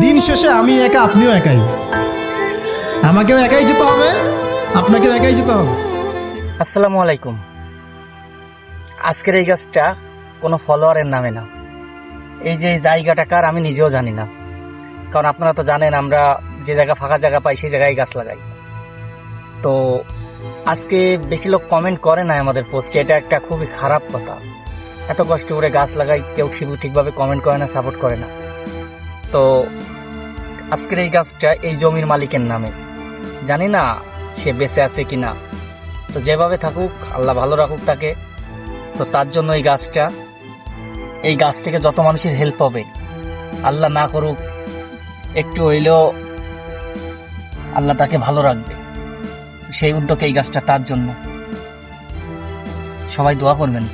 দিন শেষে আমি একা, আপনিও একাই। আমাকেও একাই যেতে হবে, আপনাকেও একাই যেতে হবে। আসসালামু আলাইকুম। আজকের এই গাছটা কোনো ফলোয়ারের নামে না। এই যে এই জায়গাটা কার আমি নিজেও জানি না, কারণ আপনারা তো জানেন আমরা যে জায়গা ফাঁকা জায়গা পাই সেই জায়গায় গাছ লাগাই। তো আজকে বেশি লোক কমেন্ট করে না আমাদের পোস্টে, এটা একটা খুবই খারাপ কথা। এত কষ্ট করে গাছ লাগাই, কেউ ঠিকভাবে কমেন্ট করে না, সাপোর্ট করে না। তো আজকের এই গাছটা এই জমির মালিকের নামে, জানি না সে বেঁচে আছে কিনা। তো যেভাবে থাকুক, আল্লাহ ভালো রাখুক তাকে। তো তার জন্য এই গাছ থেকে যত মানুষের হেল্প হবে, আল্লাহ না করুক একটু হইলেও আল্লাহ তাকে ভালো রাখবে, সেই উদ্যোগে এই গাছটা তার জন্য। সবাই দোয়া করবেন।